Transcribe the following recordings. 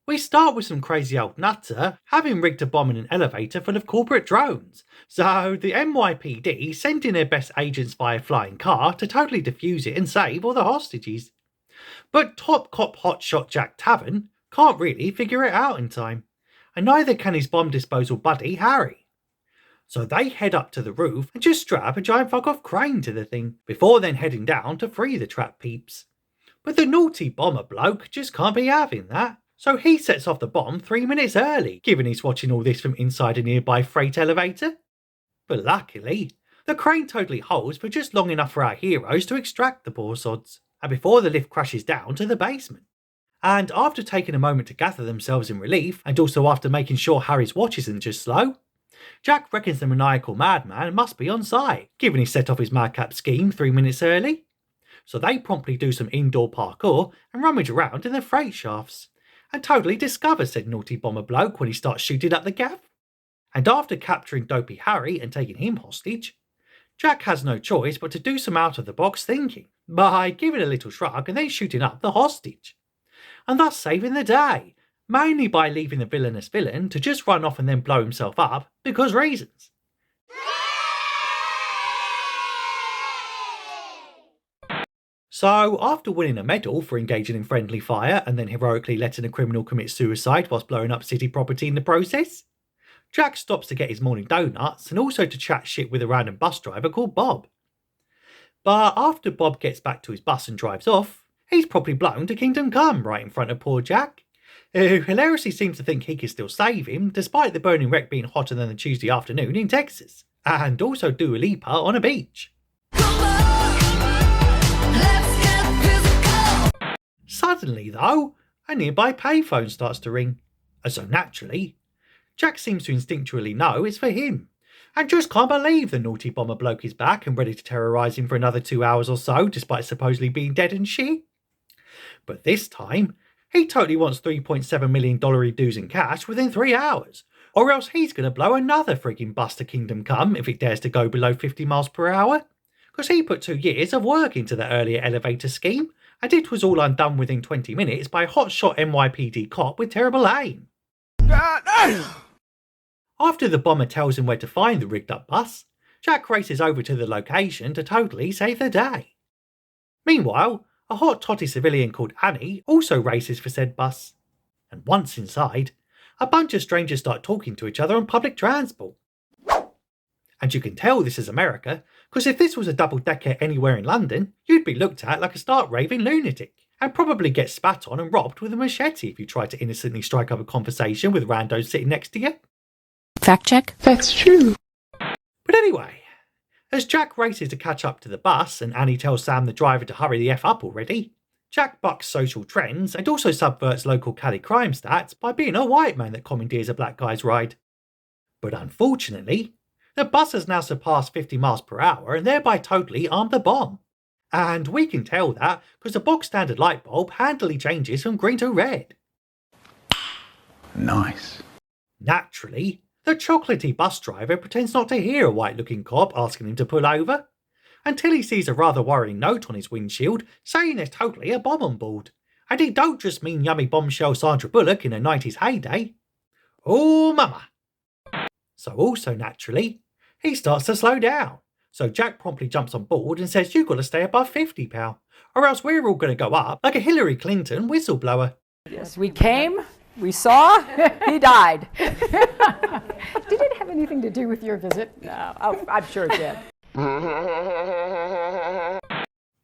We start with some crazy old nutter having rigged a bomb in an elevator full of corporate drones. So the NYPD sent in their best agents via flying car to totally defuse it and save all the hostages. But top cop hotshot Jack Tavern can't really figure it out in time, and neither can his bomb disposal buddy Harry. So they head up to the roof and just strap a giant fuck off crane to the thing, before then heading down to free the trapped peeps. But the naughty bomber bloke just can't be having that. So he sets off the bomb 3 minutes early, given he's watching all this from inside a nearby freight elevator. But luckily, the crane totally holds for just long enough for our heroes to extract the poor sods, and before the lift crashes down to the basement. And after taking a moment to gather themselves in relief, and also after making sure Harry's watch isn't just slow, Jack reckons the maniacal madman must be on site, given he set off his madcap scheme 3 minutes early. So they promptly do some indoor parkour and rummage around in the freight shafts, and totally discover said naughty bomber bloke when he starts shooting up the gaff. And after capturing dopey Harry and taking him hostage, Jack has no choice but to do some out-of-the-box thinking, by giving a little shrug and then shooting up the hostage, and thus saving the day, mainly by leaving the villainous villain to just run off and then blow himself up, because reasons. So, after winning a medal for engaging in friendly fire and then heroically letting a criminal commit suicide whilst blowing up city property in the process, Jack stops to get his morning donuts and also to chat shit with a random bus driver called Bob. But after Bob gets back to his bus and drives off, he's properly blown to Kingdom Come right in front of poor Jack, who hilariously seems to think he can still save him despite the burning wreck being hotter than a Tuesday afternoon in Texas, and also Dua Lipa on a beach. Suddenly though, a nearby payphone starts to ring, and so naturally, Jack seems to instinctually know it's for him, and just can't believe the naughty bomber bloke is back and ready to terrorise him for another 2 hours or so despite supposedly being dead and shit. But this time, he totally wants $3.7 million dues in cash within 3 hours, or else he's going to blow another frigging bus to Kingdom Come if it dares to go below 50 miles per hour, because he put 2 years of work into the earlier elevator scheme, and it was all undone within 20 minutes by a hotshot NYPD cop with terrible aim. After the bomber tells him where to find the rigged up bus, Jack races over to the location to totally save the day. Meanwhile, a hot totty civilian called Annie also races for said bus. And once inside, a bunch of strangers start talking to each other on public transport. And you can tell this is America, because if this was a double-decker anywhere in London, you'd be looked at like a stark raving lunatic, and probably get spat on and robbed with a machete if you try to innocently strike up a conversation with randos sitting next to you. Fact check. That's true. But anyway, as Jack races to catch up to the bus and Annie tells Sam the driver to hurry the F up already, Jack bucks social trends and also subverts local Cali crime stats by being a white man that commandeers a black guy's ride. But unfortunately, the bus has now surpassed 50 miles per hour and thereby totally armed the bomb. And we can tell that because the box standard light bulb handily changes from green to red. Nice. Naturally, the chocolatey bus driver pretends not to hear a white-looking cop asking him to pull over, until he sees a rather worrying note on his windshield saying there's totally a bomb on board. And it don't just mean yummy bombshell Sandra Bullock in her 90s heyday. Oh mama. So also naturally, he starts to slow down. So Jack promptly jumps on board and says you've got to stay above 50, pal, or else we're all going to go up like a Hillary Clinton whistleblower. Yes, we came, we saw, he died. Did it have anything to do with your visit? No, I'm sure it did.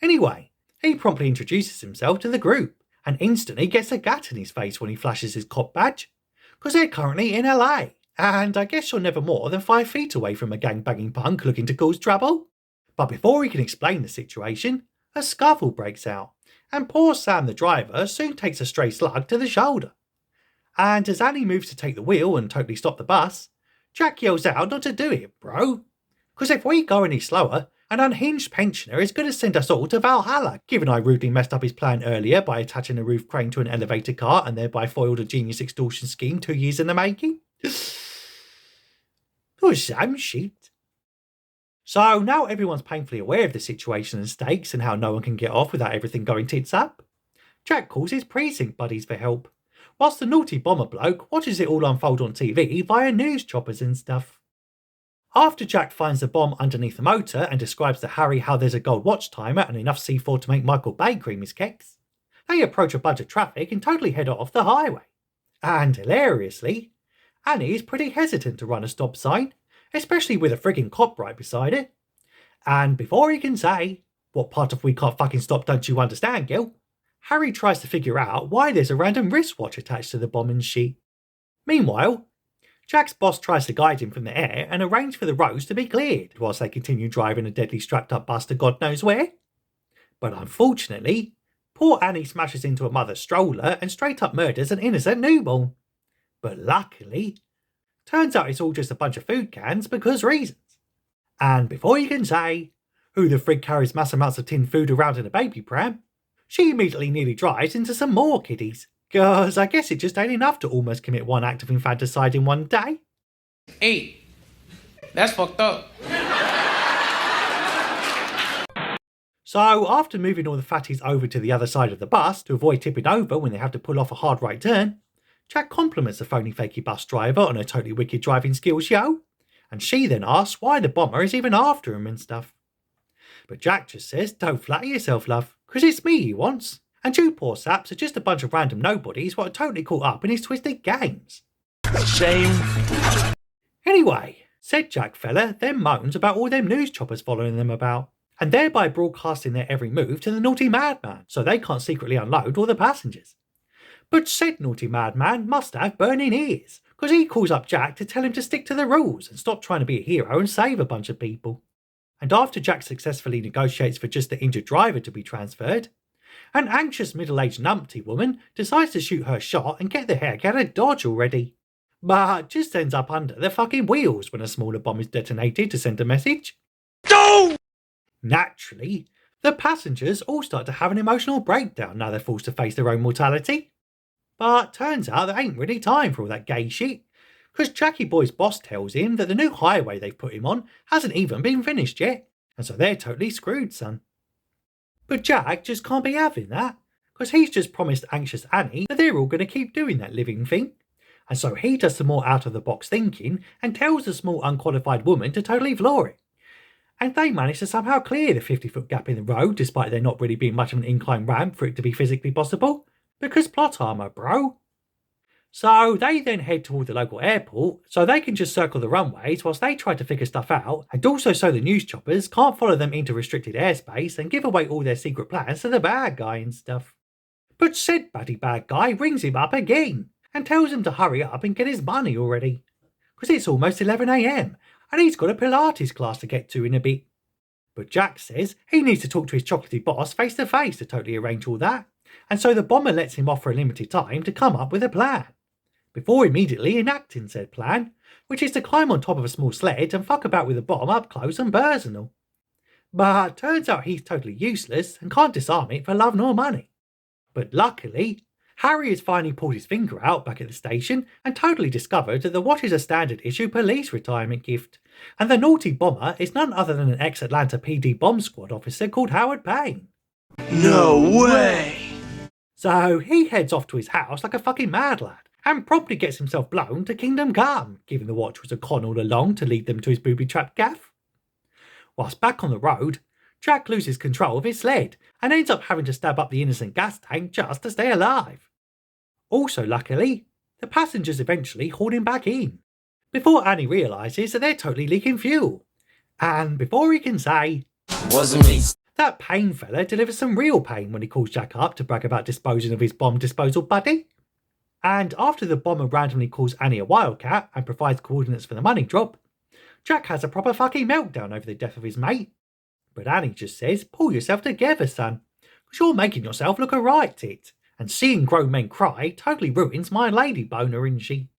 Anyway, he promptly introduces himself to the group and instantly gets a gat in his face when he flashes his cop badge, because they're currently in LA, and I guess you're never more than 5 feet away from a gang-banging punk looking to cause trouble. But before he can explain the situation, a scuffle breaks out, and poor Sam the driver soon takes a stray slug to the shoulder. And as Annie moves to take the wheel and totally stop the bus, Jack yells out not to do it, bro. Because if we go any slower, an unhinged pensioner is going to send us all to Valhalla, given I rudely messed up his plan earlier by attaching a roof crane to an elevator car and thereby foiled a genius extortion scheme 2 years in the making. Oh, Sam shit. So now everyone's painfully aware of the situation and stakes and how no one can get off without everything going tits up. Jack calls his precinct buddies for help, whilst the naughty bomber bloke watches it all unfold on TV via news choppers and stuff. After Jack finds the bomb underneath the motor and describes to Harry how there's a gold watch timer and enough C4 to make Michael Bay cream his kecks, they approach a bunch of traffic and totally head off the highway. And hilariously, Annie is pretty hesitant to run a stop sign, especially with a frigging cop right beside it. And before he can say, "What part of we can't fucking stop don't you understand, Gil?" Harry tries to figure out why there's a random wristwatch attached to the bomb and sheet. Meanwhile, Jack's boss tries to guide him from the air and arrange for the roads to be cleared whilst they continue driving a deadly strapped up bus to God knows where. But unfortunately, poor Annie smashes into a mother's stroller and straight up murders an innocent newborn. But luckily, turns out it's all just a bunch of food cans because reasons. And before you can say, "Who the frig carries mass amounts of tinned food around in a baby pram?" she immediately nearly drives into some more kiddies. Cause I guess it just ain't enough to almost commit one act of infanticide in one day. Hey, that's fucked up. So after moving all the fatties over to the other side of the bus to avoid tipping over when they have to pull off a hard right turn, Jack compliments the phony fakey bus driver on her totally wicked driving skills, yo. And she then asks why the bomber is even after him and stuff. But Jack just says, "Don't flatter yourself, love, cause it's me he wants. And you poor saps are just a bunch of random nobodies what are totally caught up in his twisted games." Shame. Anyway, said Jack fella then moans about all them news choppers following them about, and thereby broadcasting their every move to the naughty madman, so they can't secretly unload all the passengers. But said naughty madman must have burning ears, because he calls up Jack to tell him to stick to the rules and stop trying to be a hero and save a bunch of people. And after Jack successfully negotiates for just the injured driver to be transferred, an anxious middle-aged numpty woman decides to shoot her shot and get the heck out of Dodge already. But just ends up under the fucking wheels when a smaller bomb is detonated to send a message. Go! Naturally, the passengers all start to have an emotional breakdown now they're forced to face their own mortality. But turns out there ain't really time for all that gay shit, because Jackie Boy's boss tells him that the new highway they've put him on hasn't even been finished yet, and so they're totally screwed, son. But Jack just can't be having that, because he's just promised anxious Annie that they're all going to keep doing that living thing. And so he does some more out-of-the-box thinking and tells the small unqualified woman to totally floor it. And they manage to somehow clear the 50-foot gap in the road despite there not really being much of an incline ramp for it to be physically possible, because plot armour, bro. So they then head toward the local airport so they can just circle the runways whilst they try to figure stuff out, and also so the news choppers can't follow them into restricted airspace and give away all their secret plans to the bad guy and stuff. But said baddie bad guy rings him up again and tells him to hurry up and get his money already, because it's almost 11 AM and he's got a Pilates class to get to in a bit. But Jack says he needs to talk to his chocolatey boss face to face to totally arrange all that, and so the bomber lets him off for a limited time to come up with a plan, before immediately enacting said plan, which is to climb on top of a small sled and fuck about with the bomb up close and personal. But turns out he's totally useless and can't disarm it for love nor money. But luckily, Harry has finally pulled his finger out back at the station and totally discovered that the watch is a standard issue police retirement gift, and the naughty bomber is none other than an ex-Atlanta PD bomb squad officer called Howard Payne. No way! So he heads off to his house like a fucking mad lad, and promptly gets himself blown to Kingdom Come, given the watch was a con all along to lead them to his booby-trapped gaff. Whilst back on the road, Jack loses control of his sled and ends up having to stab up the innocent gas tank just to stay alive. Also luckily, the passengers eventually haul him back in, before Annie realises that they're totally leaking fuel. And before he can say, "Wasn't me," that Payne fella delivers some real pain when he calls Jack up to brag about disposing of his bomb disposal buddy. And after the bomber randomly calls Annie a wildcat and provides coordinates for the money drop, Jack has a proper fucking meltdown over the death of his mate. But Annie just says, "Pull yourself together, son, because you're making yourself look a right tit, and seeing grown men cry totally ruins my lady boner, isn't she?"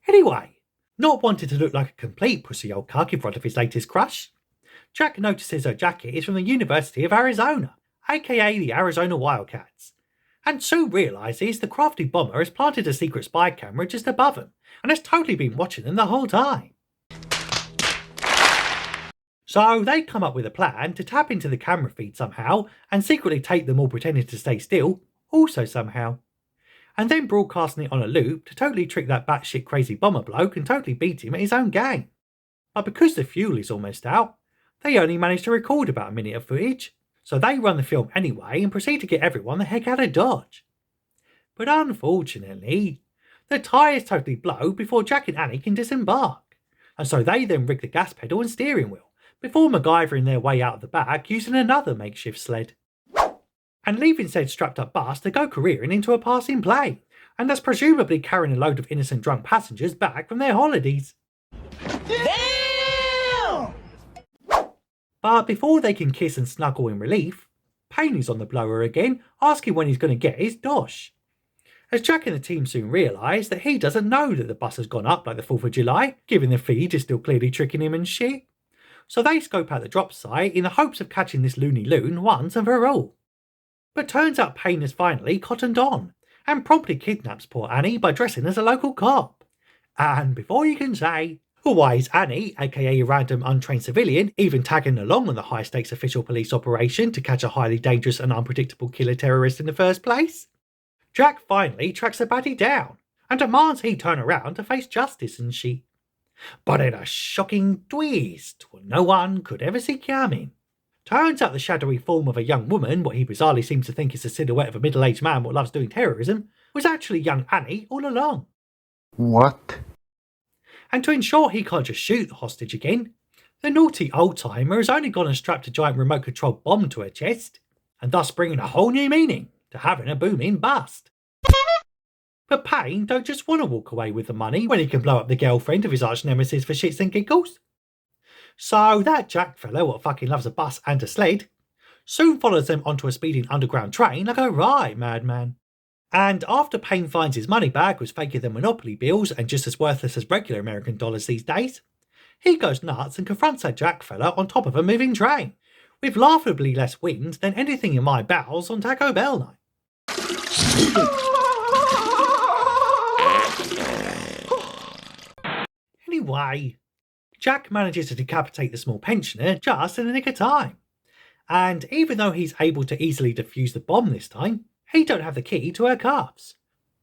Anyway, not wanting to look like a complete pussy old cuck in front of his latest crush, Jack notices her jacket is from the University of Arizona, aka the Arizona Wildcats, and soon realises the crafty bomber has planted a secret spy camera just above him and has totally been watching them the whole time. So they come up with a plan to tap into the camera feed somehow and secretly tape them all pretending to stay still, also somehow. and then broadcasting it on a loop to totally trick that batshit crazy bomber bloke and totally beat him at his own game. But because the fuel is almost out, they only manage to record about a minute of footage, so they run the film anyway and proceed to get everyone the heck out of Dodge. But unfortunately, the tyres totally blow before Jack and Annie can disembark, and so they then rig the gas pedal and steering wheel before MacGyvering their way out of the back using another makeshift sled, and leaving said strapped up bus to go careering into a passing plane, and thus presumably carrying a load of innocent drunk passengers back from their holidays. Damn! But before they can kiss and snuggle in relief, Payne is on the blower again, asking when he's going to get his dosh. As Jack and the team soon realise that he doesn't know that the bus has gone up like the 4th of July, given the feed is still clearly tricking him and shit. So they scope out the drop site in the hopes of catching this loony loon once and for all. But turns out Payne has finally cottoned on, and promptly kidnaps poor Annie by dressing as a local cop. And before you can say, why is Annie, aka a random untrained civilian, even tagging along on the high-stakes official police operation to catch a highly dangerous and unpredictable killer terrorist in the first place? Jack finally tracks the baddie down, and demands he turn around to face justice and she. But in a shocking twist, what no one could ever see coming. Turns out the shadowy form of a young woman, what he bizarrely seems to think is the silhouette of a middle-aged man what loves doing terrorism, was actually young Annie all along. What? And to ensure he can't just shoot the hostage again, the naughty old-timer has only gone and strapped a giant remote-controlled bomb to her chest, and thus bringing a whole new meaning to having a booming bust. But Payne don't just want to walk away with the money when he can blow up the girlfriend of his arch-nemesis for shits and giggles. So that Jack fellow what fucking loves a bus and a sled soon follows them onto a speeding underground train like a right madman. And after Payne finds his money bag was faker than Monopoly bills and just as worthless as regular American dollars these days, he goes nuts and confronts that Jack fella on top of a moving train, with laughably less wind than anything in my bowels on Taco Bell night. Anyway, Jack manages to decapitate the small pensioner just in the nick of time. And even though he's able to easily defuse the bomb this time, he don't have the key to her cuffs.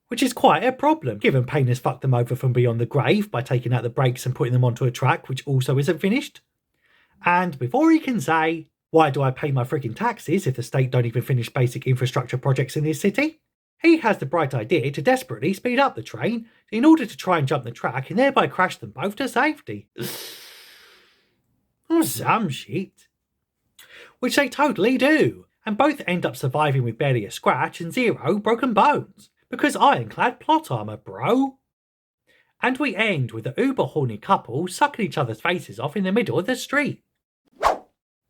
Which is quite a problem, given Payne has fucked them over from beyond the grave by taking out the brakes and putting them onto a track which also isn't finished. And before he can say, why do I pay my freaking taxes if the state don't even finish basic infrastructure projects in this city? He has the bright idea to desperately speed up the train in order to try and jump the track and thereby crash them both to safety. Oh, some shit. Which they totally do, and both end up surviving with barely a scratch and 0 broken bones, because ironclad plot armour, bro. And we end with the uber horny couple sucking each other's faces off in the middle of the street.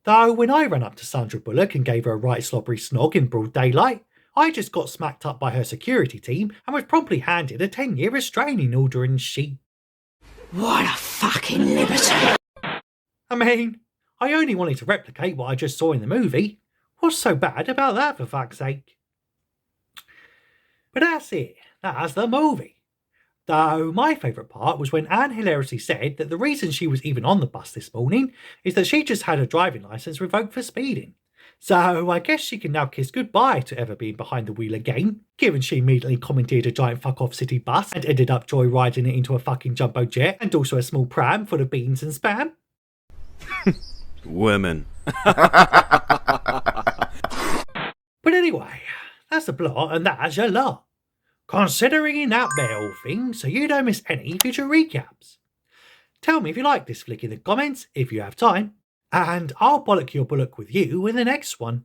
Though when I ran up to Sandra Bullock and gave her a right slobbery snog in broad daylight, I just got smacked up by her security team and was promptly handed a 10-year restraining order and she... What a fucking liberty. I mean, I only wanted to replicate what I just saw in the movie. What's so bad about that, for fuck's sake? But that's it. That's the movie. Though my favourite part was when Anne hilariously said that the reason she was even on the bus this morning is that she just had her driving licence revoked for speeding. So I guess she can now kiss goodbye to ever being behind the wheel again, given she immediately commandeered a giant fuck-off city bus and ended up joyriding it into a fucking jumbo jet and also a small pram full of beans and spam. Women. But anyway, that's the plot and that's your lot. Considering that bell thing so you don't miss any future recaps. Tell me if you like this flick in the comments if you have time, and I'll bollock your bullock with you in the next one.